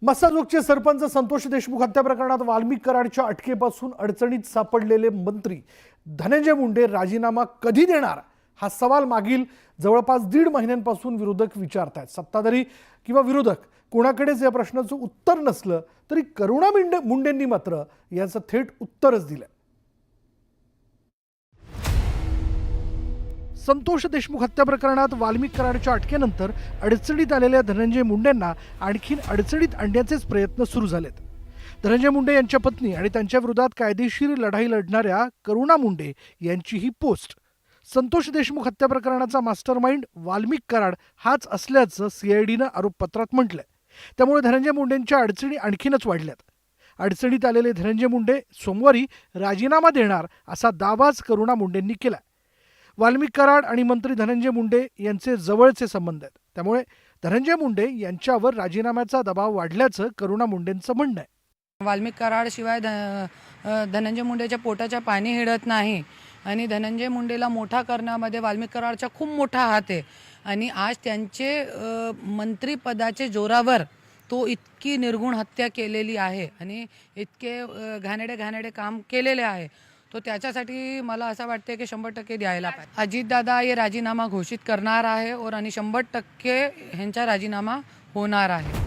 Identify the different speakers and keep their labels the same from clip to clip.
Speaker 1: मसाजोगचे सरपंच संतोष देशमुख हत्या प्रकरणात वाल्मिक कराडच्या अटकेपासून अडचणीत सापडलेले मंत्री धनंजय मुंडे राजीनामा कधी देणार हा सवाल मागील जवळपास 1.5 महिन्यांपासून विरोधक विचारतात। सत्ताधारी किंवा विरोधक कोणाकडेच या प्रश्नाचं उत्तर नसलं तरी करुणा मुंडेंनी मात्र याचं थेट उत्तरच दिलं। संतोष देशमुख हत्या प्रकरणात वाल्मिक कराडच्या अटकेनंतर अडचणीत आलेल्या धनंजय मुंडेंना आणखीन अडचणीत आणण्याचेच प्रयत्न सुरू झालेत। धनंजय मुंडे यांच्या पत्नी आणि त्यांच्या विरोधात कायदेशीर लढाई लढणाऱ्या करुणा मुंडे यांची ही पोस्ट संतोष देशमुख हत्या प्रकरणाचा मास्टरमाइंड वाल्मिक कराड हाच असल्याचं सीआयडीनं आरोपपत्रात म्हटलंय। त्यामुळे धनंजय मुंडेंच्या अडचणी आणखीनच वाढल्यात। अडचणीत आलेले धनंजय मुंडे सोमवारी राजीनामा देणार असा दावाच करुणा मुंडेंनी केला। वाल्मिक कराड आणि मंत्री धनंजय मुंडे यांचे जवळचे संबंध आहेत, त्यामुळे धनंजय मुंडे यांच्यावर राजीनाम्याचा दबाव वाढल्याचं करुणा मुंडेंचं म्हणणं आहे।
Speaker 2: वाल्मिक कराड शिवाय धनंजय मुंडेच्या पोटाच्या पाणी हिडत नाही आणि धनंजय मुंडेला मोठा करण्यामध्ये वाल्मिक कराडचा खूप मोठा हात आहे आणि आज त्यांचे मंत्रिपदाचे जोरावर तो इतकी निर्गुण हत्या केलेली आहे आणि इतके घाणेरडे काम केलेले आहे, तो त्याच्यासाठी मला असं वाटते की 100% द्यायला पाहिजे। अजितदादा हे राजीनामा घोषित करणार आहे आणि 100% ह्यांचा राजीनामा होणार आहे।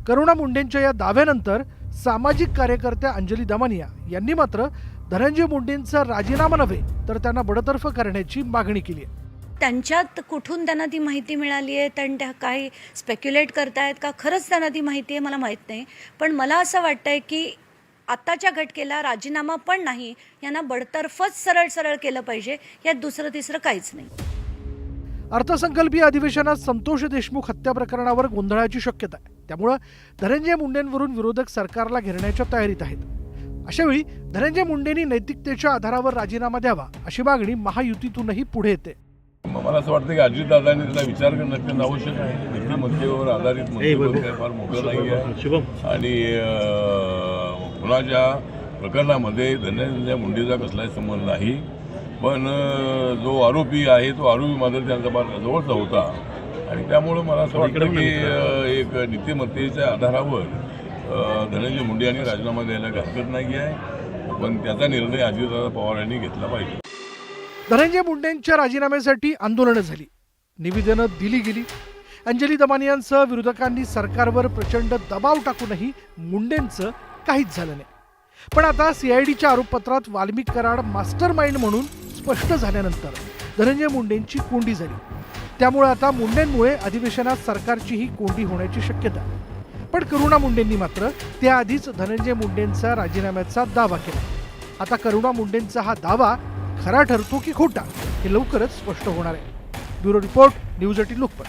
Speaker 1: करुणा मुंडेंच्या या दाव्यानंतर सामाजिक कार्यकर्त्या अंजली दमानिया यांनी मात्र धनंजय मुंडेंचा राजीनामा नव्हे तर त्यांना बडतर्फ करण्याची मागणी केली आहे।
Speaker 3: त्यांच्यात कुठून त्यांना ती माहिती मिळाली आहे, त्या काही स्पेक्युलेट करतायत का खरंच त्यांना ती माहिती आहे मला माहीत नाही, पण मला असं वाटतंय की आत्ताच्या घटकेला राजीनामा पण नाही, यांना बडतर्फच सरळ केलं पाहिजे, यात दुसरं तिसरं काहीच नाही।
Speaker 1: अर्थसंकल्पीय अधिवेशनात संतोष देशमुख हत्या प्रकरणावर गोंधळाची शक्यता आहे, त्यामुळे धनंजय मुंडेंवरून विरोधक सरकारला घेरण्याच्या तयारीत आहेत। अशावेळी धनंजय मुंडेंनी नैतिकतेच्या आधारावर राजीनामा द्यावा अशी मागणी महायुतीतूनही पुढे येते।
Speaker 4: मला असं वाटतं की अजितदादांनी त्याचा विचार करणं अत्यंत आवश्यक आहे। नीतिमत्तेवर आधारित मंत्रिपद काही फार मोठं नाही आहे आणि कुणाच्या प्रकरणामध्ये धनंजय मुंडेचा कसलाही संबंध नाही, पण जो आरोपी आहे तो आरोपी मात्र त्यांचा फार जवळचा होता आणि त्यामुळं मला असं वाटतं की एक नीतिमत्तेच्या आधारावर धनंजय मुंडे यांनी राजीनामा द्यायला हरकत नाही आहे, पण त्याचा निर्णय अजितदादा पवार यांनी घेतला पाहिजे।
Speaker 1: धनंजय मुंडेंच्या राजीनाम्यासाठी आंदोलनं झाली, निवेदनं दिली गेली। अंजली दमानियांसह विरोधकांनी सरकारवर प्रचंड दबाव टाकूनही मुंडेंचं काहीच झालं नाही। पण आता सीआयडीच्या आरोपपत्रात वाल्मिक कराड मास्टरमाइंड म्हणून स्पष्ट झाल्यानंतर धनंजय मुंडेंची कोंडी झाली, त्यामुळे आता मुंडेंमुळे अधिवेशनात सरकारचीही कोंडी होण्याची शक्यता आहे। पण करुणा मुंडेंनी मात्र त्याआधीच धनंजय मुंडेंचा राजीनाम्याचा दावा केला। आता करुणा मुंडेंचा हा दावा खरा ठरतो की खोटा हे लवकरच स्पष्ट होणार आहे। Bureau report, news 18 Lokmat.